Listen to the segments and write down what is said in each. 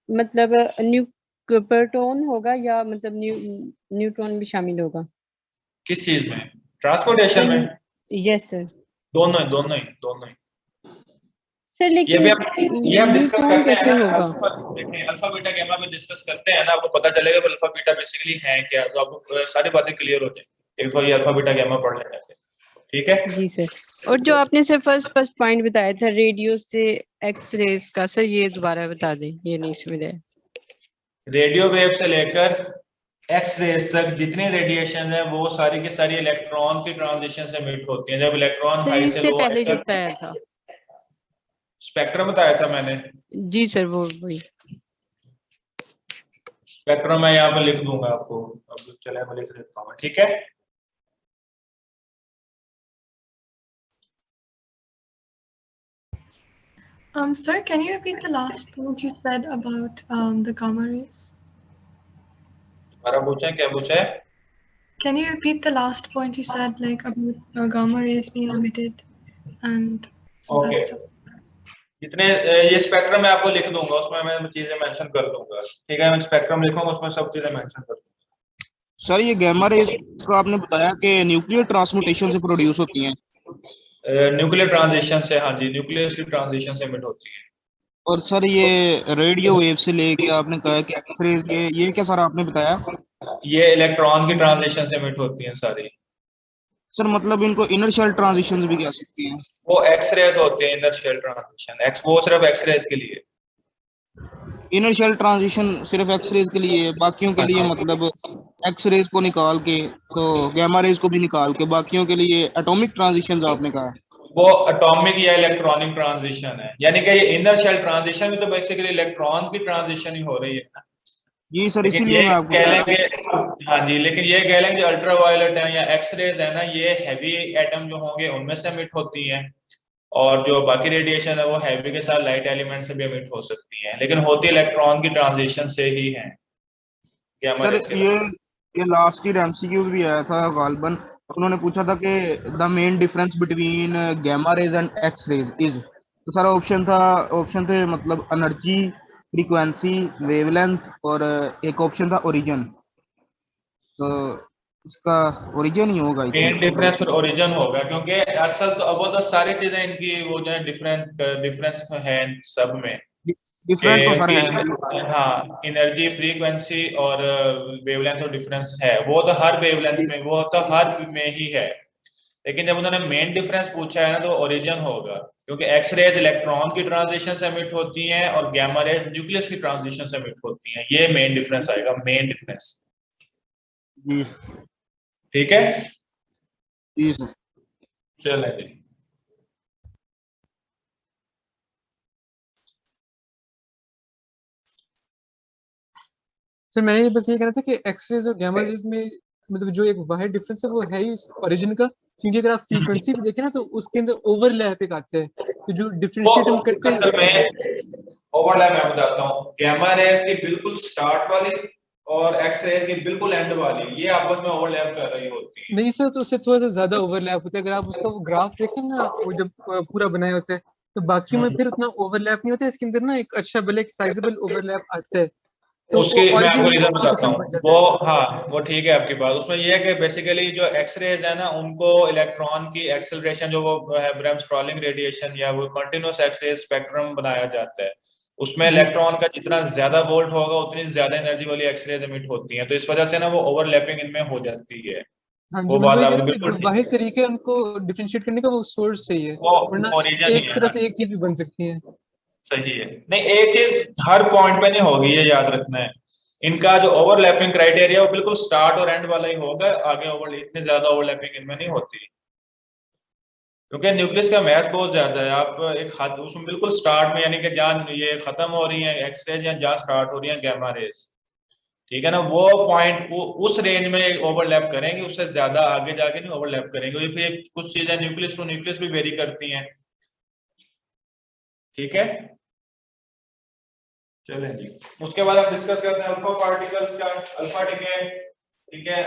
मतलब प्रोटॉन होगा या मतलब न्यूट्रॉन भी शामिल होगा? किस चीज में? ट्रांसपोर्टेशन में? Yes sir. दोनों ही, दोनों ही, दोनों ही। सर ये लेकिन भी हम ये हम डिस्कस न्यूट्रॉन करते हैं कैसे ना, होगा? देखिए अल्फा बीटा गैमा में डिस्कस करते हैं ना, आपको पता चलेगा कि अल्फा बीटा बेसिकली है क्या, तो आपको सारी बातें क्लियर हो जाएंगी एक बार ये अल्फा बीटा गैमा पढ़ लेने से। ठीक है। जी सर। और जो आपने सर फर्स्ट फर्स्ट पॉइंट बताया था रेडियो से एक्स रेज का, सर ये दोबारा बता दें, ये नहीं समझ आया। रेडियो वेव से लेकर एक्स रेज तक जितनी रेडिएशन है वो सारी की सारी इलेक्ट्रॉन की ट्रांजिशन से मिट होती है। जब इलेक्ट्रॉन सर हाई से इससे लो पहले जो बताया था। स्पेक्ट्रम बताया था मैंने। जी सर वो वही। स्पेक्ट्रम मैं यहाँ पे लिख दूंगा आपको, अब चले मैं लिख देता हूँ, ठीक है। Sir, can you repeat the last point you said about the gamma rays? दोबारा पूछा क्या पूछा है? Can you repeat the last point you said, like about gamma rays being emitted and all okay, that stuff? जितने ये spectrum मैं आपको लिख दूंगा, उसमें मैं चीजें मेंशन कर दूंगा, ठीक है। मैं स्पेक्ट्रम लिखूंगा, उसमें सब चीजें मेंशन कर दूंगा। सर ये गैमा रेज को आपने बताया कि न्यूक्लियर ट्रांसमुटेशन से प्रोड्यूस होती हैं। न्यूक्लियर ट्रांजिशन से, हाँ जी, न्यूक्लियस की ट्रांजिशन से एमिट होती है। और सर ये रेडियो वेव से लेके आपने कहा कि एक्सरेज, ये क्या सर आपने बताया? ये इलेक्ट्रॉन की ट्रांजिशन से एमिट होती हैं सारी। सर मतलब इनको इनर शेल ट्रांजिशंस भी कह सकते हैं? वो एक्स रेज होते हैं, इनर शेल ट्रांजिशन, एक्स वो सिर्फ एक्स रेज के लिए। इनर शेल ट्रांजिशन सिर्फ एक्सरेज के लिए, बाकियों के लिए मतलब एक्सरेज को निकाल के तो गैमा रेज को भी निकाल के बाकियों के लिए एटॉमिक ट्रांजिशंस आपने कहा? वो एटॉमिक या इलेक्ट्रॉनिक ट्रांजिशन है, यानी कि ये इनर शेल ट्रांजिशन में तो बेसिकली इलेक्ट्रॉन की ट्रांजिशन ही हो रही है ना। जी सर, लेकिन इसीलिए ये मैं आपको कह कह रहा लेंगे, हाँ जी, लेकिन ये कह लेंगे अल्ट्रा वायलेट है या एक्स रेज है ना, ये हैवी एटम जो होंगे उनमें से एमिट होती हैं, और जो बाकी रेडिएशन है वो हैवी के साथ लाइट एलिमेंट से भी एमिट हो सकती है, लेकिन होती इलेक्ट्रॉन की ट्रांजिशन से ही है। क्या सर हमारे इसके ये लास्ट ईयर एमसीक्यू भी आया था गालबन, उन्होंने पूछा था कि the main difference between gamma rays and X rays is, तो सारा ऑप्शन थे मतलब एनर्जी, फ्रीक्वेंसी, वेवलेंथ, और एक ऑप्शन था ओरिजिन। तो इसका ओरिजिन ही होगा आई मेन थिंक। डिफरेंस पर ओरिजिन होगा, क्योंकि असल तो अब वो तो सारी चीजें इनकी वो जो है डिफरेंस है इन सब में डिफरेंट तो सर कि है ही। हाँ, एनर्जी, फ्रीक्वेंसी और वेवलेंथ और डिफरेंस है, वो तो हर वेवलेंथ में, वो तो हर में ही है। लेकिन जब उन्होंने मेन डिफरेंस पूछा है ना, तो ओरिजिन होगा, क्योंकि एक्स रेज इलेक्ट्रॉन की ट्रांजिशन से एमिट होती हैं और गैमा रेज न्यूक्लियस की ट्रांजिशन से एमिट होती हैं। ये मेन डिफरेंस आएगा, मेन डिफरेंस। जी ठीक है, जी सर। चलें जी। सर मैंने बस ये कहना था कि एक्सरेज और गामा रेज में मतलब जो एक वाहिद डिफरेंस है वो है ही ओरिजिन का, क्योंकि अगर आप फ्रीक्वेंसी भी देखें ना तो उसके अंदर ओवरलैप एक आता है, तो जो वो डिफरेंशिएट हम करते हैं असल में ओवरलैप मैं बताता हूँ, गैमा रेज की बिल्कुल स्टार्ट वाली और एक्स रेज की बिल्कुल एंड वाली, ये आपस में ओवरलैप कर रही होती है। नहीं सर, तो उससे थोड़ा सा ज्यादा ओवरलैप होता है। अगर आप उसका वो ग्राफ देखें ना, वो जब पूरा बनाया होता है तो बाकियों में फिर उतना ओवरलैप नहीं होता है, इसके अंदर ना एक अच्छा भले एक साइजेबल ओवरलैप आता है, तो उसकी वो मैं और भी आपको रीजन बताता डिफरेंस हूँ, बन जाता वो है। हाँ वो ठीक है आपकी बात। उसमें ये है कि बेसिकली जो एक्स रेज है ना, उनको इलेक्ट्रॉन की एक्सेलरेशन जो वो है ब्रैमस्ट्रॉलिंग रेडिएशन या वो कंटिन्यूअस एक्स रे स्पेक्ट्रम बनाया जाता है, उसमें जी इलेक्ट्रॉन का जितना ज्यादा वोल्ट होगा उतनी ज्यादा एनर्जी वाली एक्स रेज एमिट होती है, तो इस वजह से ना वो ओवरलैपिंग इनमें हो जाती है। हाँ जी, वो मैं बात वही कह आपको रहा हूँ कि बिल्कुल जो ठीक वाहिद है, तरीका है उनको डिफरेंशिएट करने का वो सोर्स सही है, वो वरना ओरिजिन ही एक है तरह ना। से एक चीज भी बन सकती है। सही है, नहीं एक चीज हर पॉइंट पे नहीं होगी, ये याद रखना है। इनका जो ओवरलैपिंग क्राइटेरिया वो बिल्कुल स्टार्ट और एंड वाला ही होगा, आगे ओवर इतनी ज्यादा ओवरलैपिंग इनमें नहीं होती, क्योंकि न्यूक्लियस का मैथ बहुत ज्यादा है। आप एक हद उसमें बिल्कुल स्टार्ट में, यानी कि जहाँ ये खत्म हो रही है एक्स रेज या जहाँ स्टार्ट हो रही है गैमा रेज, ठीक है ना, वो पॉइंट वो उस रेंज में ओवरलैप करेंगे, उससे ज्यादा आगे जाके नहीं ओवरलैप करेंगे, क्योंकि फिर कुछ चीजें न्यूक्लियस टू न्यूक्लियस भी वेरी करती हैं। ठीक है, चलें जी। उसके बाद हम डिस्कस करते हैं अल्फा पार्टिकल्स का, अल्फा डिके। ठीक है,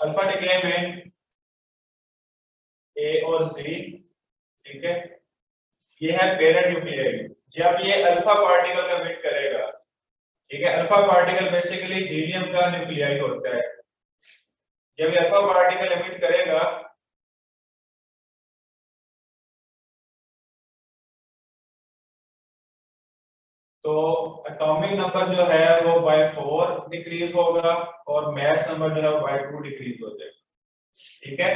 अल्फा डिके में ए और सी, ठीक है, ये है पेरेंट न्यूक्लियाई। जब ये अल्फा पार्टिकल एमिट करेगा, ठीक है, अल्फा पार्टिकल बेसिकली हीलियम का न्यूक्लियाई होता है। जब ये अल्फा पार्टिकल एमिट करेगा तो एटॉमिक नंबर जो है वो बाय 4 डिक्रीज होगा और मास नंबर जो है वो बाय 2 डिक्रीज हो जाएगा, ठीक है।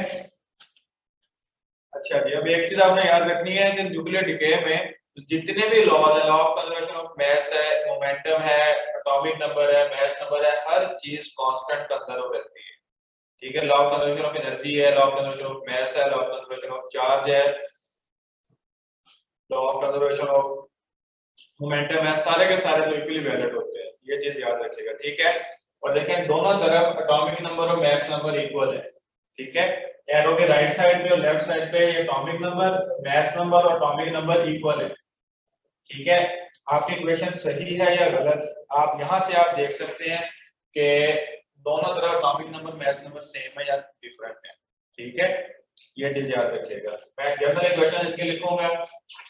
अच्छा जी, अब एक चीज आपने याद रखनी है कि न्यूक्लियर डिके में जितने भी लॉ है, law of conservation of mass है, मोमेंटम है, एटॉमिक नंबर है, मास नंबर है, हर चीज कांस्टेंट कंजर्व रहती है, ठीक है। Law of conservation of energy है, law of conservation of mass है, law of conservation of charge है, law of conservation of momentum है, सारे के सारे तो इक्वली वैलिड होते हैं, ये चीज याद रखिएगा, ठीक है। और देखें दोनों तरफ एटॉमिक नंबर और मास नंबर इक्वल है, ठीक है। एरो के राइट साइड पे और लेफ्ट साइड पे ये एटॉमिक नंबर, मास नंबर और एटॉमिक नंबर इक्वल है, ठीक है। आपकी इक्वेशन सही है या गलत, आप यहां से आप देख सकते हैं कि दोनों तरफ atomic number, mass number same है या डिफरेंट है, ठीक है। ये चीज याद रखिएगा। मैं जनरल इक्वेशन इनके लिखूंगा।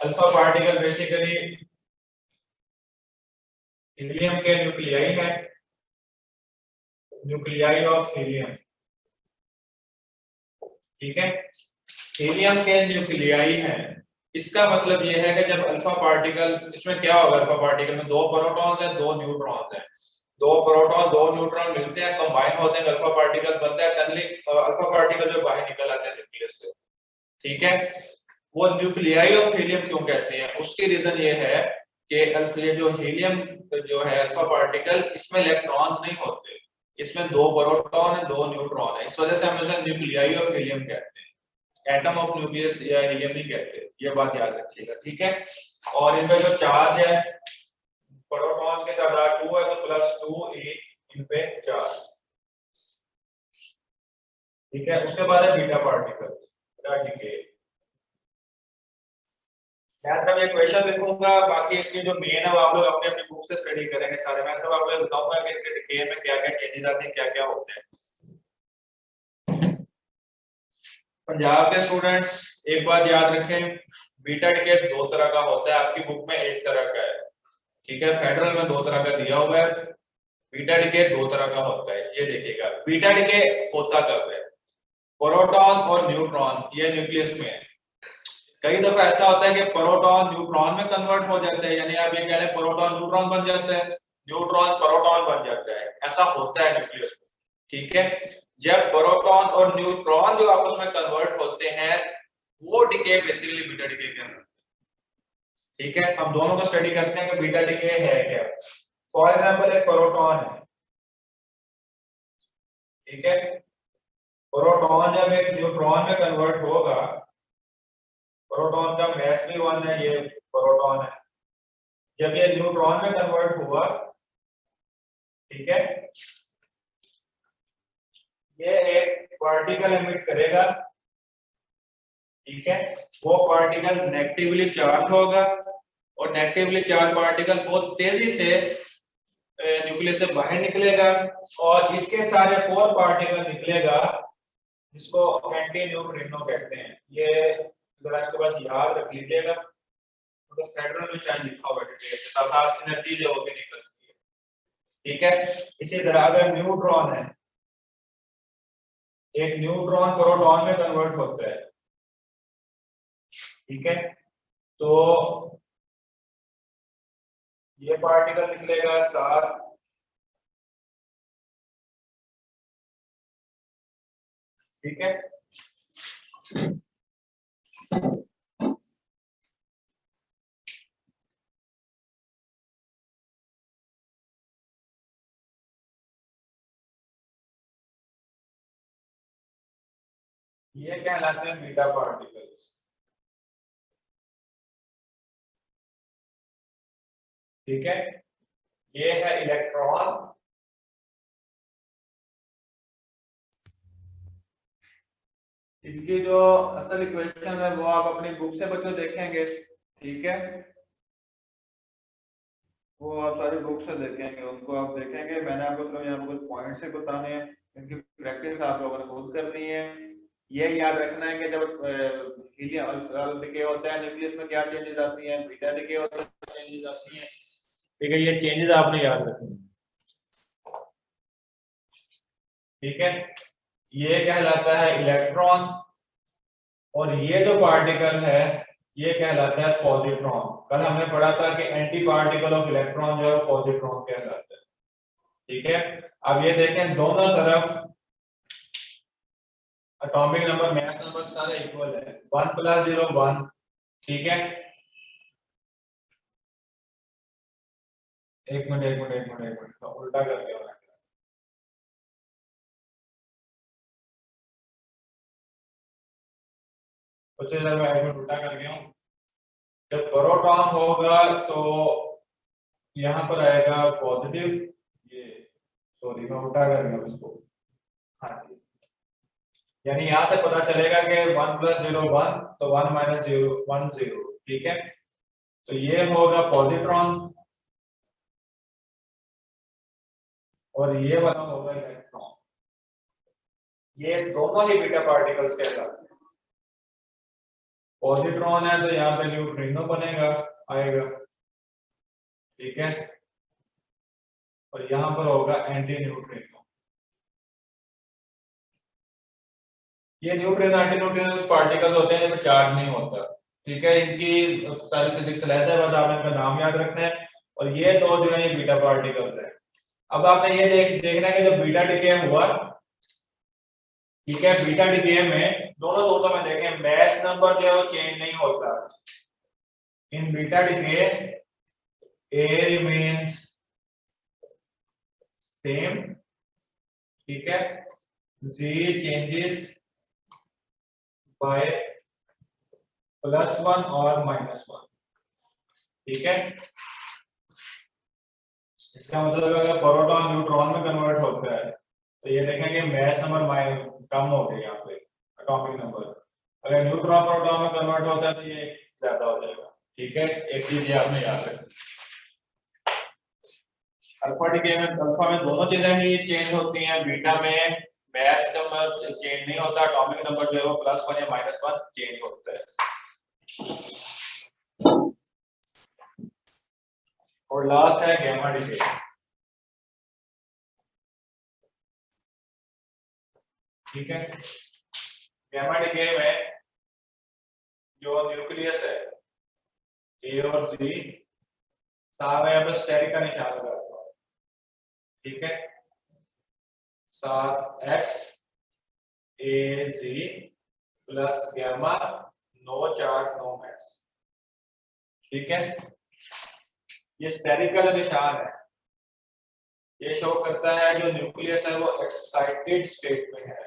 अल्फा पार्टिकल बेसिकली हीलियम के न्यूक्लियाई है, न्यूक्लियाई ऑफ हीलियम, ठीक है। हीलियम के न्यूक्लियाई है, इसका मतलब ये है कि जब अल्फा पार्टिकल, इसमें क्या होगा, अल्फा पार्टिकल में 2 प्रोटॉन्स हैं, 2 न्यूट्रॉन्स हैं, 2 प्रोटॉन 2 न्यूट्रॉन मिलते हैं, कंबाइन होते हैं, अल्फा पार्टिकल बनता है। टनली अल्फा पार्टिकल जो बाहर निकल आते हैं न्यूक्लियस से, ठीक है। वो न्यूक्लियाई ऑफ हीलियम क्यों कहते हैं, उसकी रीजन ये है कि अल्फा, ये जो हीलियम जो है अल्फा पार्टिकल, इसमें इलेक्ट्रॉन्स नहीं होते, इसमें 2 प्रोटॉन है, 2 न्यूट्रॉन है, इस वजह से हम इसे न्यूक्लियाई ऑफ हीलियम कहते हैं, एटम ऑफ न्यूक्लियस या हीलियम नहीं कहते, ये बात याद रखिएगा, ठीक है। और इनका जो चार्ज है, प्रोटॉन की तादाद 2 है तो +2 इन पे चार्ज, ठीक है। उसके बाद है बीटा पार्टिकल, बीटा डीके। मैं सब ये क्वेश्चन लिखूंगा, बाकी इसकी जो मेन है वो आप लोग अपने अपनी बुक से स्टडी करेंगे सारे। मैं सब आपको बताऊंगा कि इनके डीके में क्या क्या चेंजेस आते हैं, क्या क्या होते हैं। पंजाब के स्टूडेंट्स एक बात याद रखें, बीटा डीके 2 तरह का होता है, आपकी बुक में एक तरह का है, ठीक है। फेडरल में 2 तरह का दिया हुआ है, बीटा डीके 2 तरह का होता है, ये देखिएगा। बीटा डीके होता कब है, प्रोटॉन और न्यूट्रॉन ये न्यूक्लियस में है। कई दफा ऐसा होता है कि प्रोटॉन न्यूट्रॉन में कन्वर्ट हो जाता है, यानी आप ये कह रहे हैं प्रोटॉन न्यूट्रॉन बन जाता है, न्यूट्रॉन प्रोटॉन बन जाता है, ऐसा होता है न्यूक्लियस में, ठीक है। जब प्रोटॉन और न्यूट्रॉन जो आपस में कन्वर्ट होते हैं वो डीके बेसिकली बीटा डीके कहलाता है, ठीक है। हम दोनों को स्टडी करते हैं कि बीटा डीके है क्या। फॉर एग्जांपल एक प्रोटॉन है, ठीक है, प्रोटॉन जब एक न्यूट्रॉन में कन्वर्ट होगा, प्रोटॉन का मास भी 1 है, ये प्रोटॉन है, जब ये न्यूट्रॉन में कन्वर्ट हुआ, ठीक है, ये एक पार्टिकल एमिट करेगा, ठीक है। वो पार्टिकल नेगेटिवली चार्ज होगा और नेगेटिवली चार्ज पार्टिकल बहुत तेजी से न्यूक्लियस से बाहर निकलेगा और इसके सारे 4 पार्टिकल निकलेगा जिसको एंटी न्यूट्रिनो कहते हैं। ये जरा इसके बाद याद रख लीजिएगा, तो फेडरल में शायद लिखा हुआ है डिटेल के साथ एनर्जी जो होगी निकलती है, ठीक है। इसी तरह अगर न्यूट्रॉन है, एक न्यूट्रॉन प्रोटॉन में कन्वर्ट होता है, ठीक है, तो ये पार्टिकल निकलेगा 7, ठीक है। ये कहलाते हैं बीटा पार्टिकल्स, ठीक है। ये है इलेक्ट्रॉन, इनकी जो असल इक्वेशन है वो आप अपनी बुक से बच्चों देखेंगे, ठीक है, वो आप सारी बुक से देखेंगे, उनको आप देखेंगे। मैंने आपको सिर्फ यहाँ पर कुछ पॉइंट्स से बताने हैं, इनकी प्रैक्टिस आप लोगों ने खुद करनी है, ये याद रखना है कि जब हीलियम डिके होता है न्यूक्लियस में क्या चेंजेस आती हैं, बीटा डिके होता है चेंजेस आती हैं। ठीक है, ये चेंजेस आपने याद रखने हैं। ठीक है, ये कहलाता है इलेक्ट्रॉन और ये जो पार्टिकल है ये कहलाता है पॉजिट्रॉन। कल हमने पढ़ा था कि एंटी पार्टिकल ऑफ इलेक्ट्रॉन जो है वो पॉजिट्रॉन कहलाता है। ठीक है, अब ये देखें दोनों तरफ एटॉमिक नंबर मास नंबर सारे इक्वल है, 1 + 0 1। ठीक है, एक मिनट तो उल्टा कर दिया मैंने। तो चलिए मैं एक मिनट उल्टा कर गया हूं। जब प्रोटॉन होगा तो यहाँ पर आएगा पॉजिटिव, ये सॉरी मैं उल्टा कर गया उसको। हाँ जी, यानी यहाँ से पता चलेगा कि 1 + 0 1 तो 1 - 0 1 0। ठीक है, तो ये होगा पॉजिट्रॉन और ये वाला होगा इलेक्ट्रॉन। ये दोनों ही बीटा पार्टिकल्स कहलाते हैं। पॉजिट्रॉन है तो यहाँ पे न्यूट्रिनो बनेगा आएगा। ठीक है, और यहाँ पर होगा एंटी न्यूट्रिनो। ये न्यूट्रिनो एंटी न्यूट्रिनो पार्टिकल्स होते हैं जिनमें चार्ज नहीं होता। ठीक है, इनकी सारी फिजिक्स अलग है, बस आप इनका नाम याद रखना है। और ये दो जो है ये बीटा पार्टिकल्स है। अब आपने ये देखना है कि जब बीटा डिके हुआ, ठीक है, बीटा डिके में दोनों सूत्रों में देखें मास नंबर जो है वो चेंज नहीं होता। In beta decay A remains same, ठीक है, Z changes by +1 और -1। ठीक है, इसका मतलब अगर प्रोटॉन न्यूट्रॉन में कन्वर्ट होता है तो ये देखेंगे मास नंबर कम हो गया यहाँ पे एटॉमिक नंबर। अगर न्यूट्रॉन प्रोटॉन में कन्वर्ट होता है तो ये ज्यादा हो जाएगा। ठीक है, एक चीज ये आपने याद रखनी। अल्फा डिके में अल्फा में दोनों चीजें ही चेंज होती हैं, बीटा में मास नंबर चेंज नहीं होता, एटॉमिक नंबर जो है वो +1 या -1 चेंज होता है। और लास्ट है गामा डिके। ठीक है, गामा डिके में जो न्यूक्लियस है ए और जी साहब यहाँ पर स्टेरिक का निशान लगा हुआ है। ठीक है, 7 x A G plus gamma no charge no mass. ठीक है, ये स्टेरिक का जो निशान है ये शो करता है जो न्यूक्लियस है वो एक्साइटेड स्टेट में है।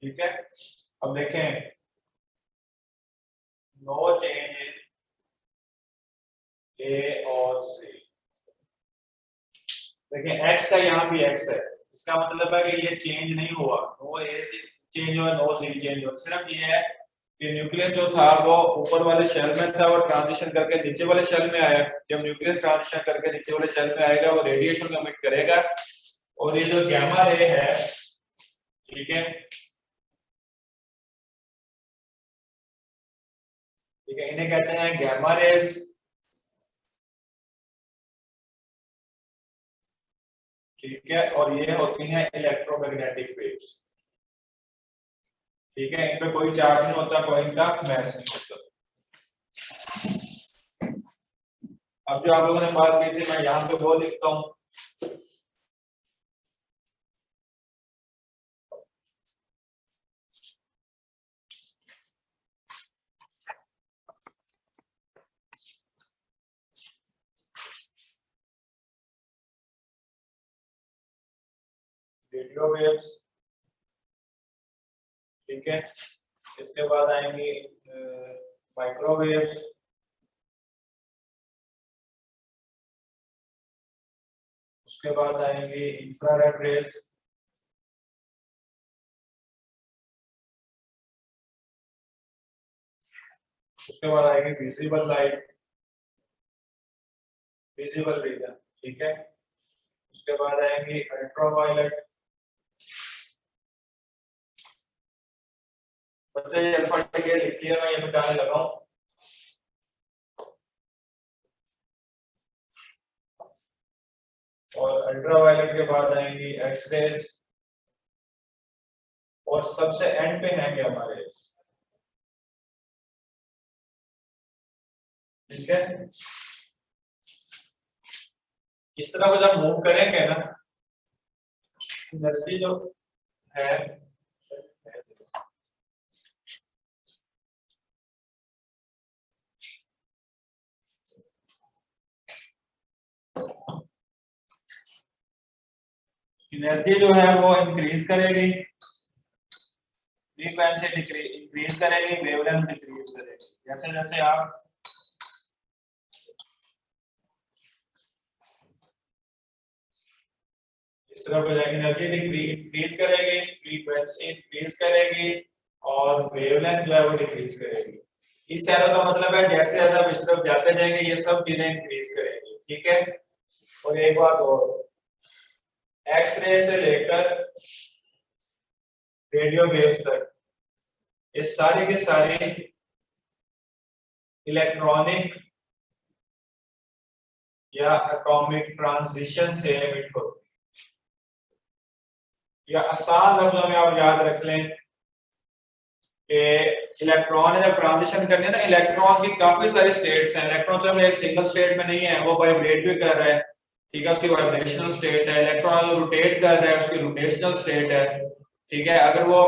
ठीक है, अब देखें नो चेंज इन ए और सी। देखिए x है, यहाँ भी x है, इसका मतलब है कि ये चेंज नहीं हुआ, नो ए सी चेंज हुआ नो सी चेंज हुआ। सिर्फ ये है कि न्यूक्लियस जो था वो ऊपर वाले शेल में था और ट्रांजिशन करके नीचे वाले शेल में आया। जब न्यूक्लियस ट्रांजिशन करके नीचे वाले शेल में आएगा वो रेडिएशन को एमिट करेगा। और ये जो गामा रे है, ठीक है, ठीक है, इन्हें कहते हैं गामा रेज। ठीक है, और ये होती हैं इलेक्ट्रोमैग्नेटिक वेव्स। ठीक है, इनपे कोई चार्ज नहीं होता, कोई इनका मास नहीं होता। अब जो आप लोगों ने बात की थी मैं यहाँ पे वो लिखता हूँ। रेडियो वेव्स, ठीक है, इसके बाद आएंगी माइक्रोवेव्स, उसके बाद आएंगी इंफ्रारेड रेज, उसके बाद आएगी विजिबल लाइट, विजिबल रीजन। ठीक है, उसके बाद आएंगी अल्ट्रावायलेट, बच्चे ये अल्फा डिके लिख लिया, मैं ये मिटाने लगा हूं। और अल्ट्रावायलेट के बाद आएंगी एक्सरेज, और सबसे एंड पे है क्या हमारे, ठीक है। इस तरह को जब मूव करेंगे ना, एनर्जी जो है एनर्जी जो है वो इंक्रीज करेगी, फ्रीक्वेंसी इंक्रीज करेगी, वेवलेंथ डिक्रीज करेगी। जैसे जैसे आप इस तरह हो जाएगी, एनर्जी इंक्रीज करेगी, फ्रीक्वेंसी इंक्रीज करेगी, और वेवलेंथ जो है वो डिक्रीज करेगी। इस एरो का मतलब है जैसे ज्यादा विस्तार जाते जाएंगे ये सब चीजें इंक्रीज करेंगी, ठीक है। और एक बात और, एक्सरे से लेकर रेडियो वेव्स तक ये सारी के सारी इलेक्ट्रॉनिक या एटॉमिक ट्रांजिशन से एमिट होती है। या आसान लफ्जों में आप याद रख लें कि इलेक्ट्रॉन ने जब ट्रांजिशन करनी है ना, इलेक्ट्रॉन की काफी सारी स्टेट्स हैं। इलेक्ट्रॉन जब एक सिंगल स्टेट में नहीं है, वो वाइब्रेट भी कर रहा है, ठीक है, उसकी वाइब्रेशनल स्टेट है। इलेक्ट्रॉन रोटेट कर रहा है, उसकी रोटेशनल स्टेट है, ठीक है। अगर वो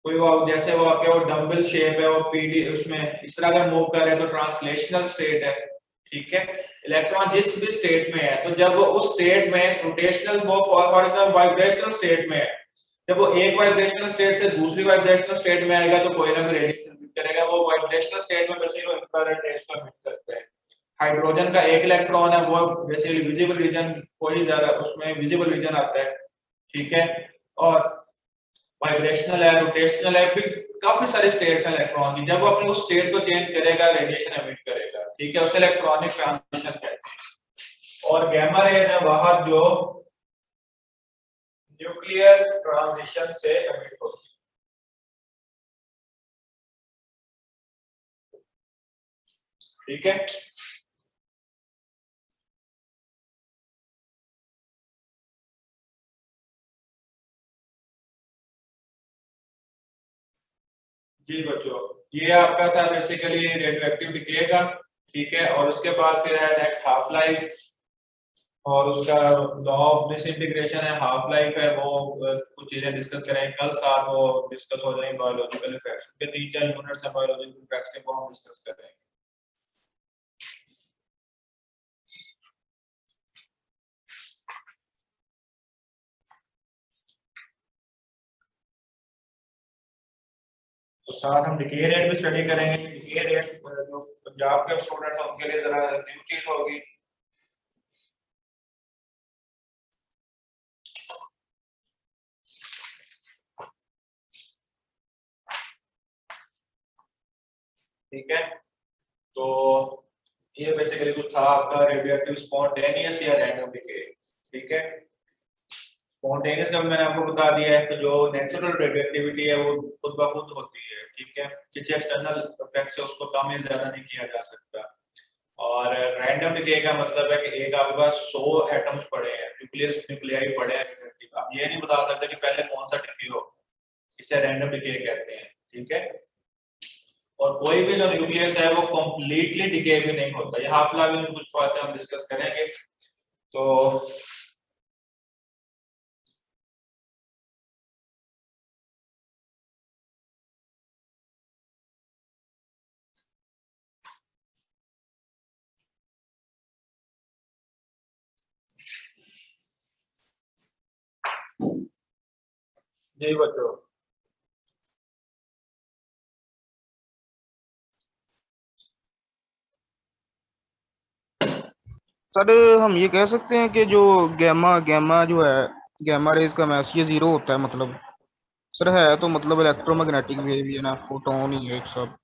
कोई वो जैसे वो आपके वो डंबल शेप है, वो पीडी उसमें इस तरह अगर मूव कर रहे हैं तो ट्रांसलेशनल स्टेट है, ठीक है। इलेक्ट्रॉन जिस भी स्टेट में है, तो जब वो उस स्टेट में रोटेशनल वो फॉर एग्जांपल वाइब्रेशनल स्टेट में है, जब वो एक वाइब्रेशनल स्टेट से दूसरी वाइब्रेशनल स्टेट में आएगा तो कोई ना कोई रेडिएशन एमिट करेगा। वो वाइब्रेशनल स्टेट में बेसिकली इंफ्रारेड रेज को एमिट करते हैं। हाइड्रोजन का एक इलेक्ट्रॉन है, वो बेसिकली विजिबल रीजन को ही ज्यादा उसमें विजिबल रीजन आता है, ठीक है। और वाइब्रेशनल है, रोटेशनल है, फिर काफी सारे स्टेट्स हैं इलेक्ट्रॉन की। जब वो अपने उस स्टेट को चेंज करेगा, रेडिएशन एमिट करेगा, ठीक है, उसे इलेक्ट्रॉनिक ट्रांजिशन कहते हैं। और गामा रेज है वह जो न्यूक्लियर ट्रांजिशन से एमिट होती है, ठीक है। जी बच्चों, ये आपका था बेसिकली रेडियोएक्टिव डिके का, ठीक है। और उसके बाद फिर है नेक्स्ट हाफ लाइफ, और उसका लॉ ऑफ डिसइंटीग्रेशन है, हाफ लाइफ है, वो कुछ चीजें डिस्कस करेंगे कल साथ, वो डिस्कस हो जाएंगे। बायोलॉजिकल इफेक्ट्स के 3-4 यूनिट्स हैं बायोलॉजिकल इफेक्ट्स के, वो हम डिस्कस करेंगे। तो साथ हम डिके रेट भी स्टडी करेंगे। डिके रेट जो पंजाब के स्टूडेंट हैं उनके लिए जरा न्यू चीज होगी। ठीक है, तो ये बेसिकली कुछ था आपका रेडियोएक्टिव स्पॉन्टेनियस या रैंडम डिके, ठीक है। स्पॉन्टेनियस का मैंने आपको बता दिया है कि जो नेचुरल रेडियोएक्टिविटी है वो खुद ब खुद होती है, ठीक है, किसी एक्सटर्नल इफेक्ट से उसको कम या ज्यादा नहीं किया जा सकता। और रैंडम डिके का मतलब है कि एक आपके पास 100 एटम्स पड़े हैं, न्यूक्लियाई पड़े हैं, आप ये नहीं बता सकते कि पहले कौन सा डिके हो, इसे रैंडम डिके कहते हैं, ठीक है। और कोई भी जो न्यूक्लियस है वो कंप्लीटली डिके भी नहीं होता। ये हाफ लॉ में कुछ बातें हम डिस्कस करेंगे। तो जी बच्चों, सर हम ये कह सकते हैं कि जो गैमा गैमा जो है, गैमा रेज का मैस ये 0 होता है मतलब। सर है तो मतलब इलेक्ट्रोमैग्नेटिक वेव ही है ना, फोटोन ही है एक सब।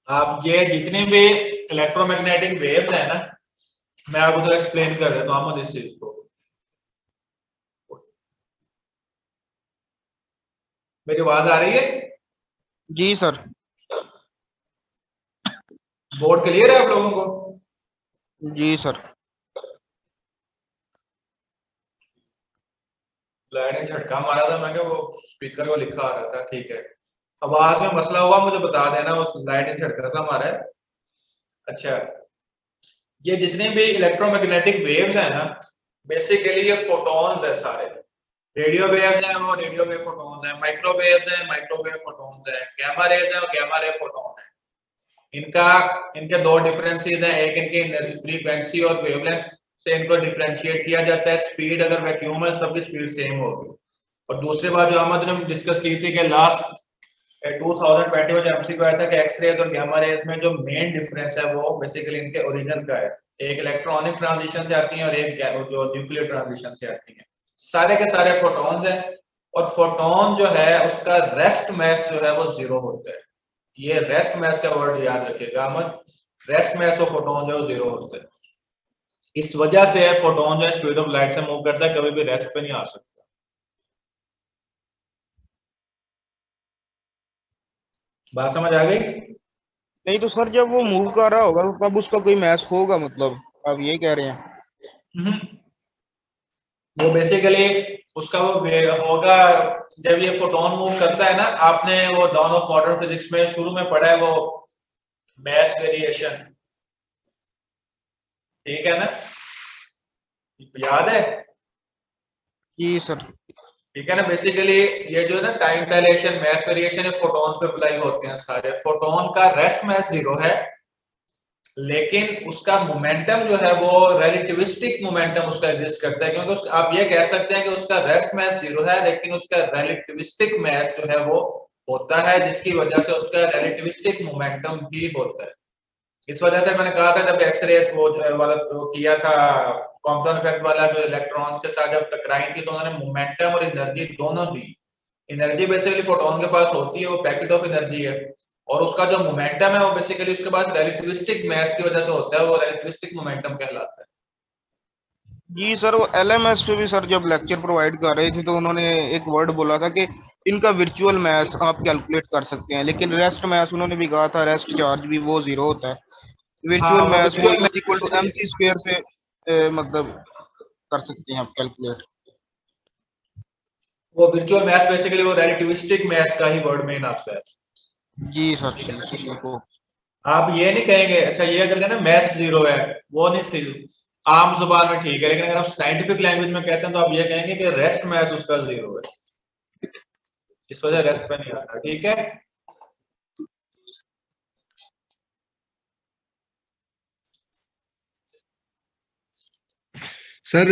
आप ये जितने भी इलेक्ट्रोमैग्नेटिक वेव्स है ना, मैं आपको तो एक्सप्लेन कर देता हूँ इस चीज को। मेरी आवाज आ रही है? जी सर। बोर्ड क्लियर है आप लोगों को? जी सर। लाइट ने झटका मारा था, मैं क्या वो स्पीकर को लिखा आ रहा था। ठीक है, आवाज में मसला हुआ मुझे बता देना, उस लाइट ने झटका सा मारा है। अच्छा, ये जितने भी इलेक्ट्रोमैग्नेटिक वेव्स हैं ना, बेसिकली ये फोटॉन्स है सारे। रेडियो वेव्स हैं वो रेडियो वेव फोटॉन्स हैं, माइक्रोवेव्स हैं माइक्रोवेव फोटॉन्स हैं, गामा रेज हैं वो गामा रे फोटॉन है। इनके दो डिफरेंसेस हैं, एक इनकी फ्रीक्वेंसी और वेवलेंथ से इनको डिफरेंशिएट किया जाता है। स्पीड अगर वैक्यूम है सबकी स्पीड सेम होगी। और दूसरी बात जो अहमद ने डिस्कस की थी कि लास्ट 2020 में एमसीक्यू आया था कि एक्स रेज और गामा रेज में जो मेन डिफरेंस है वो बेसिकली इनके ओरिजिन का है। एक इलेक्ट्रॉनिक ट्रांजिशन से आती है और एक जो न्यूक्लियर ट्रांजिशन से आती है। सारे के सारे फोटॉन्स हैं और फोटॉन जो है उसका रेस्ट मास जो है वो 0 होता है। ये रेस्ट मास का वर्ड याद रखिएगा Ahmad, rest mass of photon जो 0 होता है। इस वजह से फोटॉन जो है स्पीड ऑफ लाइट से मूव करता है, कभी भी रेस्ट पे नहीं आ सकता। बात समझ आ गई? नहीं तो सर जब वो मूव कर रहा होगा तो तब उसका कोई मैस होगा, मतलब आप ये कह रहे हैं? वो बेसिकली उसका वो होगा जब ये फोटोन मूव करता है ना। आपने वो डॉन ऑफ मॉडर्न फिजिक्स में शुरू में पढ़ा है वो मास वेरिएशन, ठीक है ना, याद है? जी सर। ठीक है ना। बेसिकली ये जो है ना टाइम डायलेशन मास वेरिएशन फोटोन पे अप्लाई होते हैं सारे। फोटोन का रेस्ट मास 0 है, लेकिन उसका मोमेंटम जो है वो रिलेटिविस्टिक मोमेंटम उसका एग्जिस्ट करता है, क्योंकि आप ये कह सकते हैं कि उसका रेस्ट मास 0 है लेकिन उसका रिलेटिविस्टिक मास जो है वो होता है, जिसकी वजह से उसका रिलेटिविस्टिक मोमेंटम भी होता है। इस वजह से मैंने कहा था जब एक्सरे वाला जो किया था कॉम्पटन इफेक्ट वाला, जो इलेक्ट्रॉन के साथ जब टकराई थी तो उन्होंने मोमेंटम और एनर्जी दोनों दी। एनर्जी बेसिकली फोटोन के पास होती है, वो पैकेट ऑफ एनर्जी है, और उसका जो मोमेंटम है वो बेसिकली उसके बाद रिलेटिविस्टिक मास की वजह से होता है, वो रिलेटिविस्टिक मोमेंटम कहलाता है। जी सर, वो एलएमएस पे भी सर जब लेक्चर प्रोवाइड कर रहे थे तो उन्होंने एक वर्ड बोला था कि इनका वर्चुअल मैस आप कैलकुलेट कर सकते हैं, लेकिन रेस्ट मैस उन्होंने भी कहा था रेस्ट चार्ज भी वो 0 होता है। हाँ, वर्चुअल वो मैस वो virtual is equal to MC square से मतलब कर सकते हैं आप कैलकुलेट। वो वर्चुअल मैस बेसिकली वो रिलेटिविस्टिक मैस का ही वर्ड मेन आता है। जी सर ठीक हो। आप ये नहीं कहेंगे, अच्छा ये अगर कहना मैस 0 है वो नहीं सही, आम जुबान में ठीक है, लेकिन अगर आप साइंटिफिक लैंग्वेज में कहते हैं तो आप ये कहेंगे कि रेस्ट मैस उसका 0 है, इस वजह रेस्ट पे नहीं आता। ठीक है, सर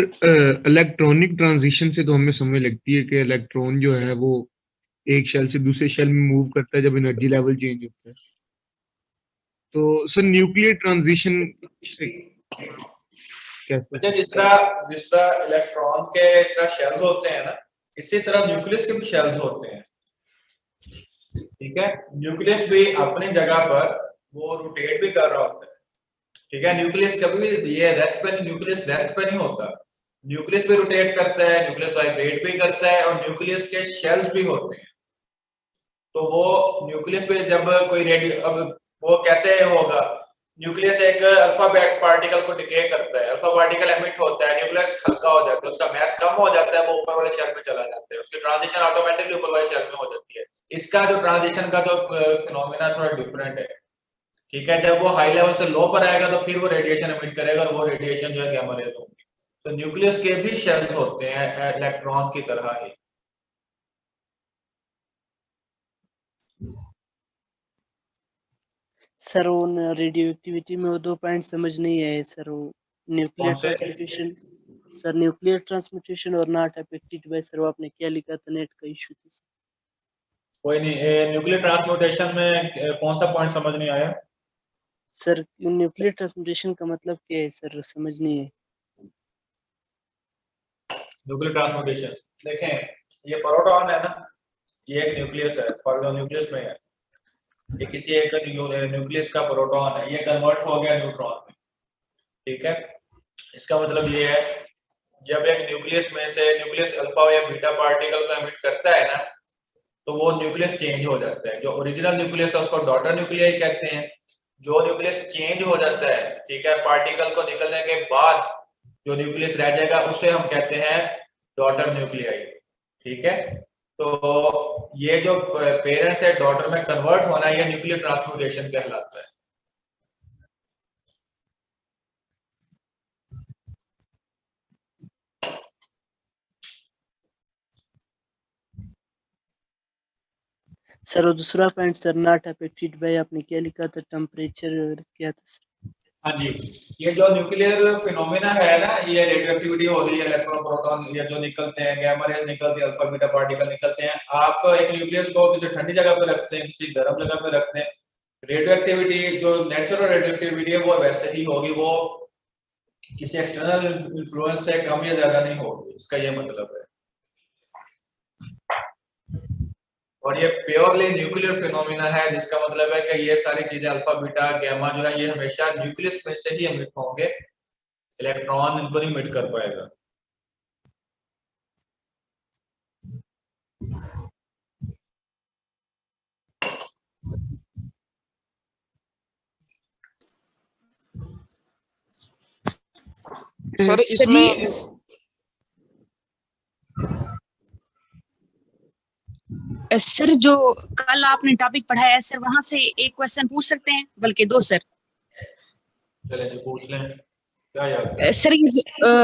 इलेक्ट्रॉनिक ट्रांजिशन से तो हमें समझ लगती है कि इलेक्ट्रॉन जो है वो एक शेल से दूसरे शेल में मूव करता है जब एनर्जी लेवल चेंज होता है। तो सर न्यूक्लियर ट्रांजिशन कैसे? अच्छा, जिस तरह इलेक्ट्रॉन के इस तरह शेल्स होते हैं ना, इसी तरह न्यूक्लियस के भी शेल्स होते हैं। ठीक है, न्यूक्लियस भी अपनी जगह पर वो रोटेट भी कर रहा होता है। ठीक है, न्यूक्लियस कभी भी ये न्यूक्लियस रेस्ट पे नहीं होता, न्यूक्लियस भी रोटेट करता है, न्यूक्लियस वाइब्रेट भी करता है, और न्यूक्लियस के शेल्स भी होते हैं। तो वो न्यूक्लियस पे जब कोई रेडियो, अब वो कैसे होगा, न्यूक्लियस एक अल्फा पार्टिकल को डिके करता है, अल्फा पार्टिकल एमिट होता है, न्यूक्लियस हल्का हो जाता है, उसका मास कम हो जाता है, वो ऊपर वाले शेल में चला जाता है, उसकी ट्रांजिशन ऑटोमेटिकली ऊपर वाले शेल में हो जाती है। इसका जो ट्रांजिशन का जो फिनोमेना थोड़ा डिफरेंट है। ठीक है, जब वो हाई लेवल से लो पर आएगा तो फिर वो रेडिएशन एमिट करेगा, और वो रेडिएशन जो है गामा रेज होगी। तो न्यूक्लियस के भी शेल्स होते हैं इलेक्ट्रॉन की तरह ही। सर वो रेडियो एक्टिविटी में वो 2 पॉइंट समझ नहीं आए सर, वो न्यूक्लियर कौन से? ट्रांसमिटेशन। सर न्यूक्लियर ट्रांसमिटेशन और नॉट अफेक्टेड बाय, सर वो आपने क्या लिखा था, नेट का इशू था सर। कोई नहीं, न्यूक्लियर ट्रांसम्यूटेशन में कौन सा पॉइंट समझ नहीं आया? सर न्यूक्लियर ट्रांसमिटेशन का मतलब क्या है सर, समझ नहीं है। न्यूक्लियर ट्रांसम्यूटेशन देखें, ये प्रोटॉन है ना, ये एक न्यूक्लियस है, न्यूक्लियस में है, ये किसी एक न्यूक्लियस का प्रोटॉन है, ये कन्वर्ट हो गया न्यूट्रॉन में। ठीक है, इसका मतलब ये है जब एक न्यूक्लियस में से न्यूक्लियस अल्फा या बीटा पार्टिकल को एमिट करता है ना, तो वो न्यूक्लियस चेंज हो जाता है। जो ओरिजिनल न्यूक्लियस है उसको डॉटर न्यूक्लियाई कहते हैं। जो न्यूक्लियस चेंज हो जाता है, ठीक है, पार्टिकल को निकलने के बाद जो न्यूक्लियस रह जाएगा उसे हम कहते हैं डॉटर न्यूक्लियाई, ठीक है। तो ये जो पेरेंट से डॉटर में कन्वर्ट होना है, ये न्यूक्लियर ट्रांसम्यूटेशन कहलाता है। सर और दूसरा point sir not affected by, आपने क्या लिखा था, टेम्परेचर क्या था सर? हाँ जी, ये जो न्यूक्लियर फिनोमेना है ना, ये रेडियोएक्टिविटी हो रही है, इलेक्ट्रॉन प्रोटॉन ये जो निकलते हैं, गामा रेज निकलती है, अल्फा बीटा पार्टिकल निकलते हैं। आप एक न्यूक्लियस को किसी ठंडी जगह पे रखते हैं, किसी गर्म जगह पे रखते हैं, रेडियोएक्टिविटी जो नेचुरल रेडियोएक्टिविटी है वो वैसे ही होगी, वो किसी एक्सटर्नल इन्फ्लुएंस से कम या ज्यादा नहीं होगी, इसका ये मतलब है। और ये प्योरली न्यूक्लियर फिनोमेना है, जिसका मतलब है कि ये सारी चीजें अल्फा बीटा गामा जो है ये हमेशा न्यूक्लियस में से ही एमिट होंगे, इलेक्ट्रॉन इनको नहीं एमिट कर पाएगा। सर सर इसमें जी सर जो कल आपने टॉपिक पढ़ाया है सर, वहां से एक क्वेश्चन पूछ सकते हैं, बल्कि दो सर। चले जी पूछ लें, क्या याद है?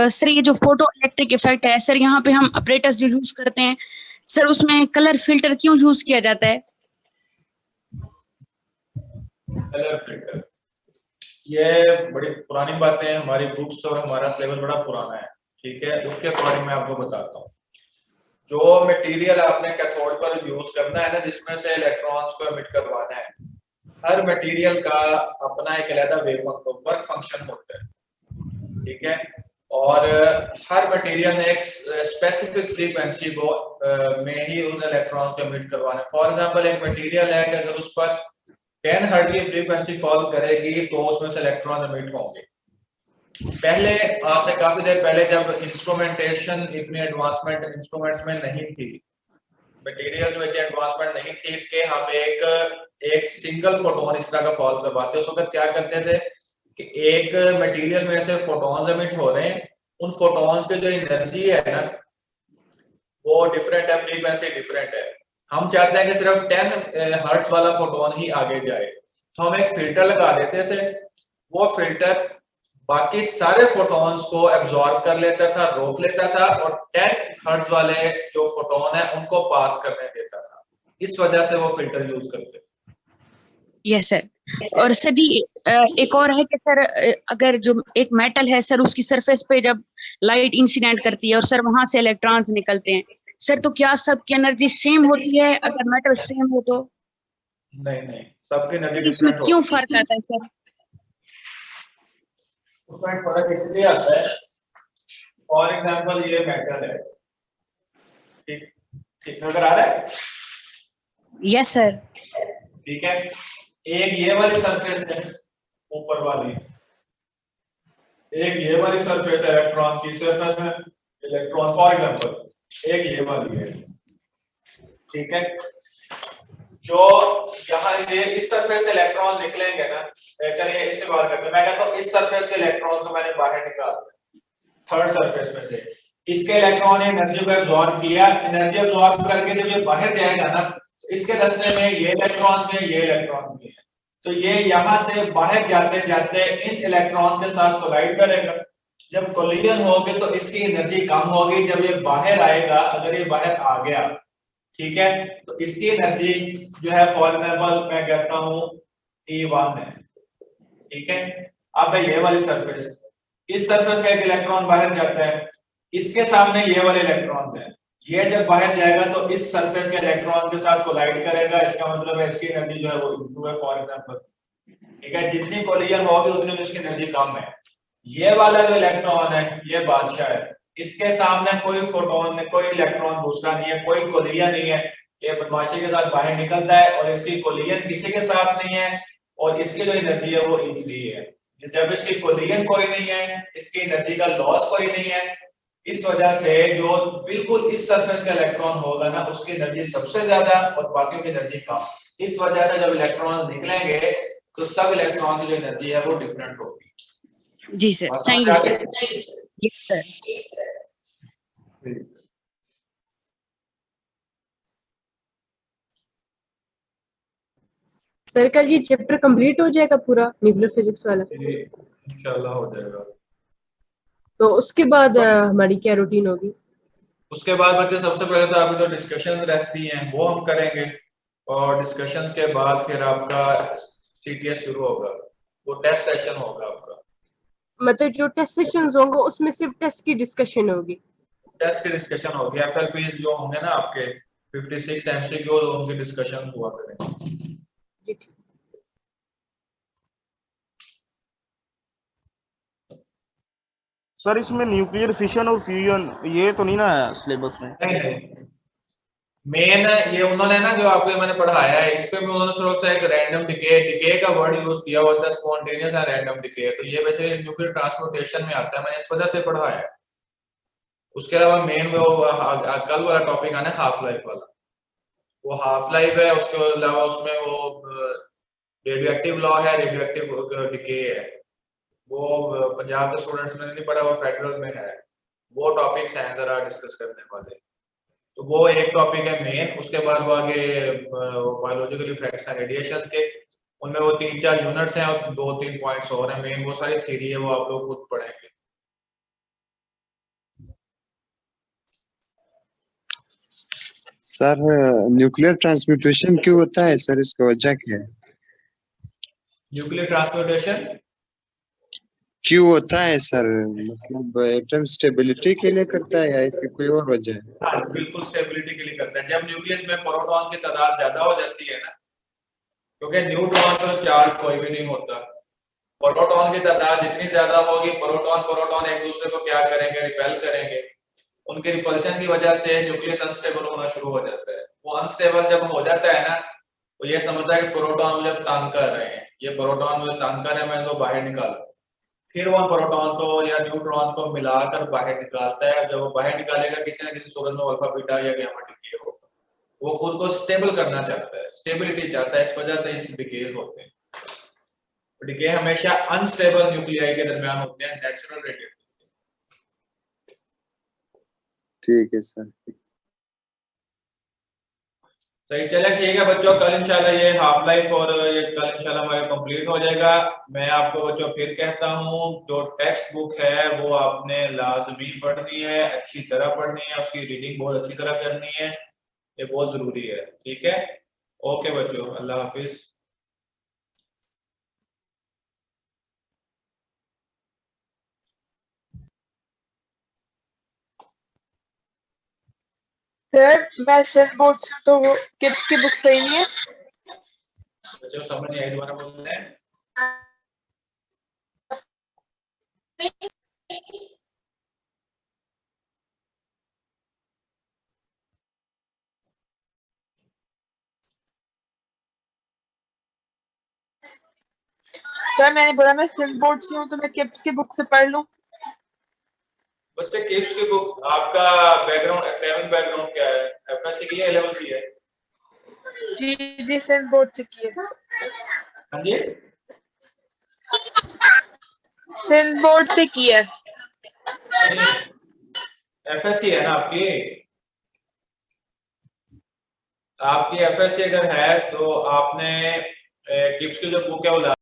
सर ये जो फोटो इलेक्ट्रिक इफेक्ट है सर, यहाँ पे हम ऑपरेटर्स जो यूज करते हैं सर, उसमें कलर फिल्टर क्यों यूज किया जाता है? कलर फिल्टर, ये बड़ी पुरानी बातें हैं, हमारी बुक्स और हमारा सिलेबस बड़ा पुराना है, ठीक है। उसके अकॉर्डिंग मैं आपको बताता हूँ। जो मटेरियल आपने कैथोड पर यूज करना है ना, जिसमें से इलेक्ट्रॉन्स को एमिट करवाना है, हर मटेरियल का अपना एक अलग वर्क फंक्शन होता है, ठीक है। और हर मटेरियल ने एक स्पेसिफिक फ्रीक्वेंसी को में ही उन इलेक्ट्रॉन को एमिट करवाना है। फॉर एग्जांपल एक मटेरियल है कि अगर उस पर 10 हर्ट्ज की फ्रीक्वेंसी फॉल करेगी तो उसमें से इलेक्ट्रॉन एमिट होंगे। पहले आज से काफी देर पहले जब इंस्ट्रूमेंटेशन इतनी एडवांसमेंट इंस्ट्रूमेंट्स में नहीं थी, मटेरियल में इतनी एडवांसमेंट नहीं थी कि हम एक सिंगल फोटोन इस तरह का फॉल करवाते, उस वक्त क्या करते थे कि एक मटेरियल में से फोटॉन्स एमिट हो रहे हैं, उन फोटॉन्स की जो एनर्जी है ना वो डिफरेंट है, फ्रीक्वेंसी डिफरेंट है। हम चाहते हैं कि सिर्फ 10 हर्ट्ज वाला फोटोन ही आगे जाए, तो हम एक फिल्टर लगा देते थे। वो फिल्टर बाकी सारे फोटॉन्स को एब्जॉर्ब कर लेता था, रोक लेता था, और 10 हर्ट्ज वाले जो फोटोन है उनको पास करने देता था। इस वजह से वो फिल्टर यूज करते थे। Yes sir. और सर जी एक और है कि सर अगर जो एक मेटल है सर, उसकी सरफेस पे जब लाइट इंसिडेंट करती है और सर वहां से इलेक्ट्रॉन्स निकलते हैं सर, तो क्या सबकी एनर्जी सेम होती है? अगर मेटल सेम हो तो? नहीं, सबकी एनर्जी इसमें डिफरेंट क्यों होती है। फर्क आता है सर? उसमें फर्क इसलिए आता है, फॉर एग्जांपल ये मेटल है, ठीक ठीक नजर आ रहा है? Yes sir. ठीक है, एक ये वाली सरफेस है ऊपर वाली, एक ये वाली सरफेस है इलेक्ट्रॉन की, सरफेस में इलेक्ट्रॉन फॉर एग्जांपल एक ये वाली है, ठीक है। जो यहाँ ये इस सरफेस से इलेक्ट्रॉन निकलेंगे ना, चलिए इससे बाहर करते हैं। मैं कहता हूँ इस सरफेस के इलेक्ट्रॉन को मैंने बाहर निकाल दिया, थर्ड सरफेस में से इसके इलेक्ट्रॉन ने एनर्जी को एब्जॉर्ब किया, एनर्जी एब्जॉर्ब करके जब ये बाहर जाएगा ना, इसके रास्ते में ये इलेक्ट्रॉन भी है, ये इलेक्ट्रॉन भी है, तो ये यहाँ से बाहर जाते जाते इन इलेक्ट्रॉन के साथ कोलाइड करेगा। जब कोलिजन होगी तो इसकी एनर्जी कम होगी, जब ये बाहर आएगा, अगर ये बाहर आ गया, ठीक है, तो इसकी एनर्जी जो है फॉर एग्जांपल मैं कहता हूँ E1 है, ठीक है। अब ये वाली सरफेस, इस सरफेस का एक इलेक्ट्रॉन बाहर जाता है, इसके सामने ये वाले इलेक्ट्रॉन है, ये जब बाहर जाएगा तो इस सरफेस के इलेक्ट्रॉन के साथ कोलाइड करेगा, इसका मतलब है इसकी एनर्जी जो है वो इनटू है फॉर एग्जांपल, ठीक है। जितनी कोलिजन होगी उतनी इसकी एनर्जी कम है। ये वाला जो इलेक्ट्रॉन है ये बादशाह है, इसके सामने कोई फोटोन नहीं, कोई इलेक्ट्रॉन दूसरा नहीं है, कोई कोलिजन नहीं है, ये बदमाशी के साथ बाहर निकलता है और इसकी कोलिजन किसी के साथ नहीं है, और इसकी जो एनर्जी है वो E3 है। जब इसकी कोलिजन कोई नहीं है, इसकी एनर्जी का लॉस कोई नहीं है, इस वजह से जो बिल्कुल इस सरफेस का इलेक्ट्रॉन होगा ना, उसकी एनर्जी सबसे ज्यादा और बाकी की एनर्जी कम। इस वजह से जब इलेक्ट्रॉन निकलेंगे तो सब इलेक्ट्रॉन की जो एनर्जी है वो डिफरेंट होगी। जी sir, thank you sir. Yes sir. Sir कल ये चैप्टर कंप्लीट हो जाएगा पूरा न्यूक्लियर फिजिक्स वाला? इंशाल्लाह हो जाएगा। तो उसके बाद हमारी क्या रूटीन होगी? उसके बाद बच्चे सबसे पहले तो आपकी जो डिस्कशन रहती हैं वो हम करेंगे, और डिस्कशन के बाद फिर आपका सीटीएस शुरू होगा, वो टेस्ट सेशन होगा आपका। मतलब जो टेस्ट सेशंस होंगे उसमें सिर्फ टेस्ट की डिस्कशन होगी? टेस्ट की डिस्कशन होगी, एफएलपीज जो होंगे ना आपके 56 एमसीक्यू, उनकी डिस्कशन हुआ करेंगे। जी ठीक। सर इसमें न्यूक्लियर फिशन और फ्यूजन ये तो नहीं ना है सिलेबस में? नहीं, मेन ये उन्होंने ना जो आपको मैंने पढ़ाया है, इस पे भी उन्होंने थोड़ा सा एक रैंडम डिके का वर्ड यूज किया हुआ था, स्पॉन्टेनियस एंड रैंडम डिके। तो ये वैसे न्यूक्लियर ट्रांसपोर्टेशन में आता है, मैंने इस वजह से पढ़ाया है। उसके अलावा मेन वो कल वाला टॉपिक आना हाफ लाइफ वाला, वो हाफ लाइफ है। उसके अलावा उसमें वो रेडियोएक्टिव लॉ है, रेडियोएक्टिव डिके है, वो पंजाब के स्टूडेंट्स ने नहीं पढ़ा, वो फेडरल में है। वो टॉपिक्स हैं जरा डिस्कस करने वाले, तो वो एक टॉपिक है मेन। उसके बाद वो आगे बायोलॉजिकल इफेक्ट्स हैं रेडिएशन के, उनमें वो 3-4 यूनिट्स हैं और 2-3 पॉइंट्स और हैं। मेन वो सारी थ्योरी है, वो आप लोग खुद पढ़ेंगे। सर न्यूक्लियर ट्रांसम्यूटेशन क्यों होता है सर, इसका वजह क्या है? न्यूक्लियर ट्रांसपोर्टेशन क्यों होता है सर, मतलब एटम स्टेबिलिटी के लिए करता है या इसकी कोई और वजह है? हाँ, बिल्कुल स्टेबिलिटी के लिए करता है। जब न्यूक्लियस में प्रोटॉन की तादाद ज्यादा हो जाती है ना, क्योंकि न्यूट्रॉन तो चार्ज कोई भी नहीं होता, प्रोटॉन की तादाद जितनी ज्यादा होगी, प्रोटॉन एक दूसरे को क्या करेंगे, रिपेल करेंगे। उनके रिपल्शन की वजह से न्यूक्लियस अनस्टेबल होना शुरू हो जाता है। वो अनस्टेबल जब हो जाता है ना, तो ये समझता है कि प्रोटॉन मुझे तंग कर रहे हैं, ये प्रोटॉन मुझे तंग कर रहे हैं, मैं तो बाहर निकालूं। फिर वो प्रोटॉन को या न्यूट्रॉन को मिलाकर बाहर निकालता है। जब वो बाहर निकालेगा किसी न किसी सूरत में अल्फा बीटा या गामा डिके होगा, वो खुद को स्टेबल करना चाहता है, स्टेबिलिटी चाहता है, इस वजह से इस डिके होते हैं। डिके हमेशा अनस्टेबल न्यूक्लियाई के दरमियान होते हैं, नेचुरल रेडिएटिव। ठीक है सर। सही, चले ठीक है बच्चों, कल इंशाल्लाह ये हाफ लाइफ और ये कल इंशाल्लाह हमारा कंप्लीट हो जाएगा। मैं आपको बच्चों फिर कहता हूँ, जो टेक्स्ट बुक है वो आपने लाजमी पढ़नी है, अच्छी तरह पढ़नी है, उसकी रीडिंग बहुत अच्छी तरह करनी है, ये बहुत जरूरी है। ठीक है, ओके बच्चों, अल्लाह हाफिज। सर मैं सेल बोर्ड से, तो वो किड्स की बुक सही नहीं है? बच्चों समझ नहीं आई, दोबारा बोल रहे हैं? सर मैंने बोला मैं सेल बोर्ड से हूँ, तो मैं किड्स की बुक से पढ़ लूँ? बच्चे किड्स की बुक, आपका बैकग्राउंड, एकेडमिक बैकग्राउंड क्या है? एफएससी की है, लेवल की है? जी जी सेल बोर्ड से की है। हाँ जी, सेल बोर्ड से की है। एफएससी है ना आपकी? आपकी एफएससी अगर है तो आपने किड्स की जो बुक है वो